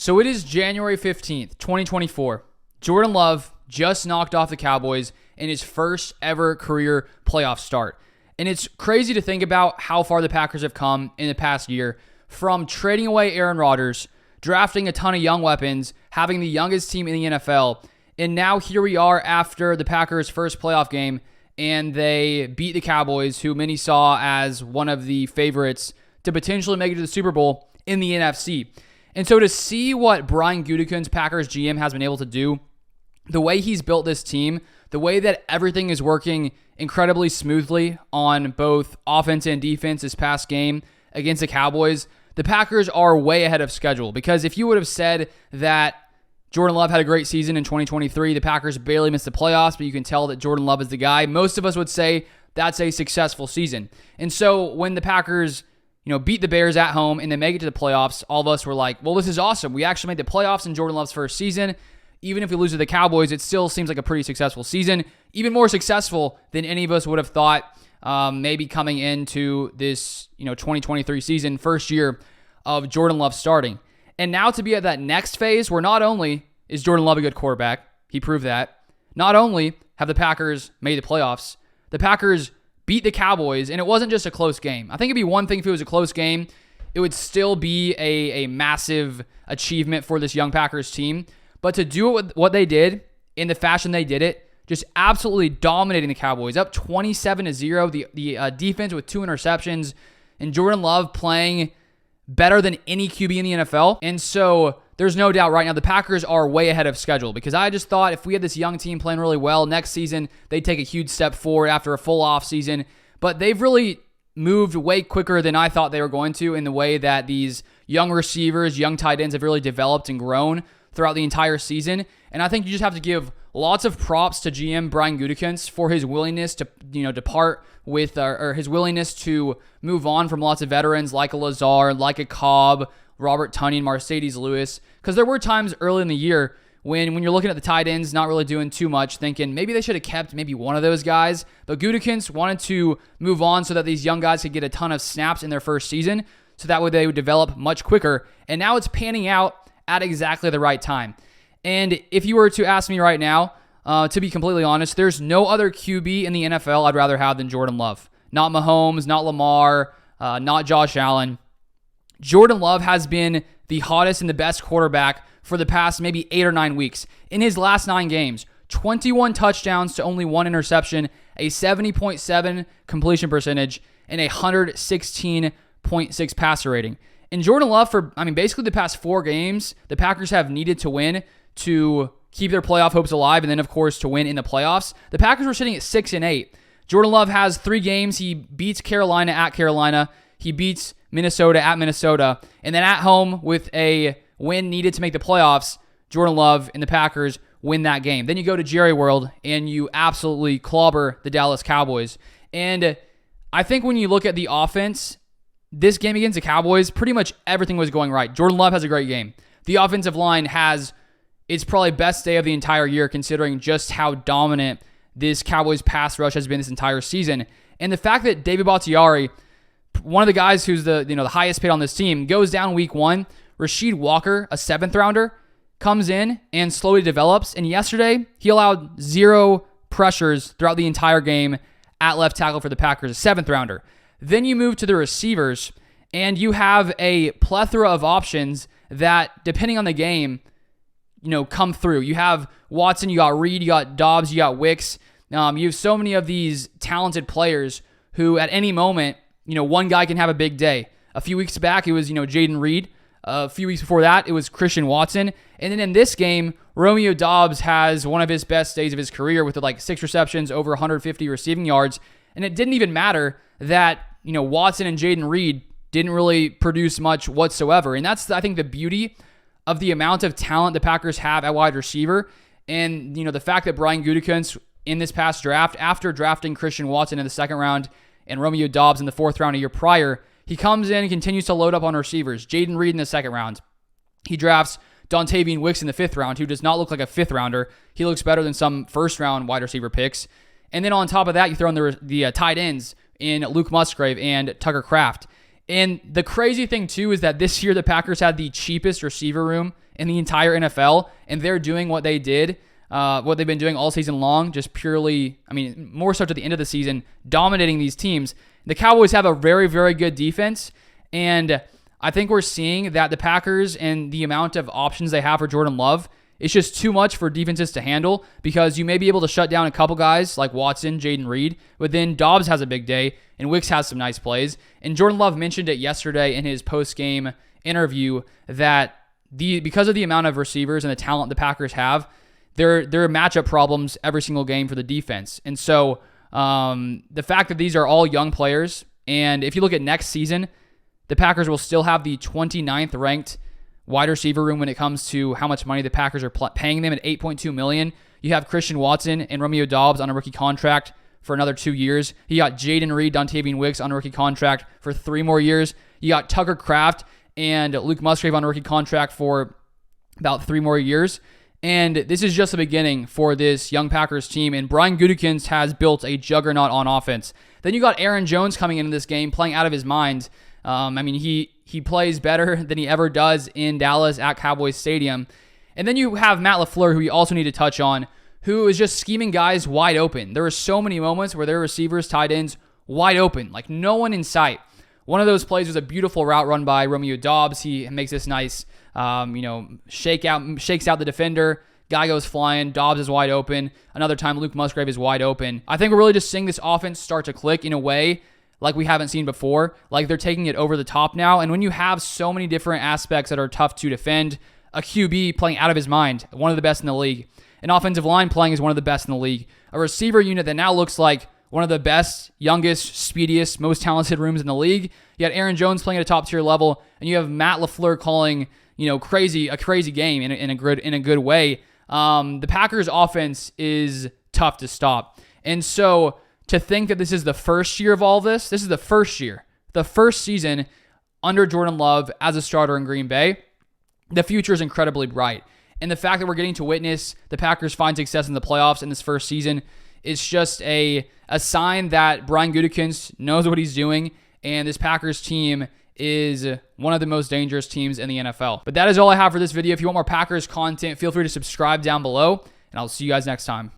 So it is January 15th, 2024. Jordan Love just knocked off the Cowboys in his first ever career playoff start. And it's crazy to think about how far the Packers have come in the past year, from trading away Aaron Rodgers, drafting a ton of young weapons, having the youngest team in the NFL, and now here we are after the Packers' first playoff game, and they beat the Cowboys, who many saw as one of the favorites to potentially make it to the Super Bowl in the NFC. And so to see what Brian Gutekunst, Packers GM, has been able to do, the way he's built this team, the way that everything is working incredibly smoothly on both offense and defense this past game against the Cowboys, the Packers are way ahead of schedule. Because if you would have said that Jordan Love had a great season in 2023, the Packers barely missed the playoffs, but you can tell that Jordan Love is the guy, most of us would say that's a successful season. And so when the Packers beat the Bears at home and they make it to the playoffs, all of us were like, well, this is awesome. We actually made the playoffs in Jordan Love's first season. Even if we lose to the Cowboys, it still seems like a pretty successful season. Even more successful than any of us would have thought maybe coming into this 2023 season, first year of Jordan Love starting. And now to be at that next phase where not only is Jordan Love a good quarterback, he proved that, not only have the Packers made the playoffs, the Packers beat the Cowboys, and it wasn't just a close game. I think it'd be one thing if it was a close game. It would still be a massive achievement for this young Packers team. But to do it with what they did, in the fashion they did it, just absolutely dominating the Cowboys, up 27-0, the defense with 2 interceptions, and Jordan Love playing better than any QB in the NFL. And so there's no doubt right now the Packers are way ahead of schedule, because I just thought if we had this young team playing really well, next season they'd take a huge step forward after a full off season. But they've really moved way quicker than I thought they were going to, in the way that these young receivers, young tight ends have really developed and grown throughout the entire season. And I think you just have to give lots of props to GM Brian Gutekunst for his willingness to depart with or his willingness to move on from lots of veterans like a Lazard, like a Cobb, Robert Tonyan, Mercedes Lewis. Because there were times early in the year when you're looking at the tight ends not really doing too much, thinking maybe they should have kept maybe one of those guys. But Gutekunst wanted to move on so that these young guys could get a ton of snaps in their first season, so that way they would develop much quicker. And now it's panning out at exactly the right time. And if you were to ask me right now, to be completely honest, there's no other QB in the NFL I'd rather have than Jordan Love. Not Mahomes, not Lamar, not Josh Allen. Jordan Love has been the hottest and the best quarterback for the past maybe 8 or 9 weeks. In his last 9 games, 21 touchdowns to only 1 interception, a 70.7 completion percentage, and a 116.6 passer rating. And Jordan Love, for basically the past 4 games, the Packers have needed to win to keep their playoff hopes alive, and then, of course, to win in the playoffs. The Packers were sitting at 6-8. Jordan Love has 3 games. He beats Carolina at Carolina. He beats Minnesota at Minnesota. And then at home, with a win needed to make the playoffs, Jordan Love and the Packers win that game. Then you go to Jerry World, and you absolutely clobber the Dallas Cowboys. And I think when you look at the offense, this game against the Cowboys, pretty much everything was going right. Jordan Love has a great game. The offensive line has its probably best day of the entire year, considering just how dominant this Cowboys pass rush has been this entire season. And the fact that David Bakhtiari, one of the guys who's the highest paid on this team, goes down week 1. Rasheed Walker, a 7th rounder, comes in and slowly develops. And yesterday, he allowed 0 pressures throughout the entire game at left tackle for the Packers, a 7th rounder. Then you move to the receivers, and you have a plethora of options that, depending on the game, come through. You have Watson, you got Reed, you got Dobbs, you got Wicks. You have so many of these talented players who, at any moment, one guy can have a big day. A few weeks back, it was, Jaden Reed. A few weeks before that, it was Christian Watson. And then in this game, Romeo Dobbs has one of his best days of his career with 6 receptions, over 150 receiving yards. And it didn't even matter that Watson and Jaden Reed didn't really produce much whatsoever. And that's, I think, the beauty of the amount of talent the Packers have at wide receiver. And, the fact that Brian Gutekunst in this past draft, after drafting Christian Watson in the 2nd round and Romeo Dobbs in the 4th round a year prior, he comes in and continues to load up on receivers. Jaden Reed in the 2nd round. He drafts Dontavian Wicks in the 5th round, who does not look like a 5th rounder. He looks better than some 1st round wide receiver picks. And then on top of that, you throw in the tight ends in Luke Musgrave and Tucker Kraft. And the crazy thing, too, is that this year the Packers had the cheapest receiver room in the entire NFL, and they're doing what they did, what they've been doing all season long, just purely, more so to the end of the season, dominating these teams. The Cowboys have a very, very good defense, and I think we're seeing that the Packers and the amount of options they have for Jordan Love, it's just too much for defenses to handle, because you may be able to shut down a couple guys like Watson, Jaden Reed, but then Dobbs has a big day and Wicks has some nice plays. And Jordan Love mentioned it yesterday in his post-game interview that because of the amount of receivers and the talent the Packers have, there are matchup problems every single game for the defense. And so the fact that these are all young players, and if you look at next season, the Packers will still have the 29th ranked wide receiver room when it comes to how much money the Packers are paying them at $8.2 million. You have Christian Watson and Romeo Dobbs on a rookie contract for another 2 years. You got Jaden Reed, Dontavian Wicks on a rookie contract for 3 more years. You got Tucker Kraft and Luke Musgrave on a rookie contract for about 3 more years. And this is just the beginning for this young Packers team. And Brian Gutekunst has built a juggernaut on offense. Then you got Aaron Jones coming into this game, playing out of his mind. He plays better than he ever does in Dallas at Cowboys Stadium. And then you have Matt LaFleur, who you also need to touch on, who is just scheming guys wide open. There were so many moments where their receivers, tight ends, wide open, like no one in sight. One of those plays was a beautiful route run by Romeo Dobbs. He makes this nice, shakes out the defender. Guy goes flying. Dobbs is wide open. Another time, Luke Musgrave is wide open. I think we're really just seeing this offense start to click in a way like we haven't seen before. Like they're taking it over the top now. And when you have so many different aspects that are tough to defend, a QB playing out of his mind, one of the best in the league. An offensive line playing as one of the best in the league. A receiver unit that now looks like one of the best, youngest, speediest, most talented rooms in the league. You got Aaron Jones playing at a top tier level, and you have Matt LaFleur calling, a crazy game in a good way. The Packers offense is tough to stop. And so to think that this is the first year of all this is the first year, the first season under Jordan Love as a starter in Green Bay. The future is incredibly bright. And the fact that we're getting to witness the Packers find success in the playoffs in this first season is just a sign that Brian Gutekunst knows what he's doing, and this Packers team is one of the most dangerous teams in the NFL. But that is all I have for this video. If you want more Packers content, feel free to subscribe down below, and I'll see you guys next time.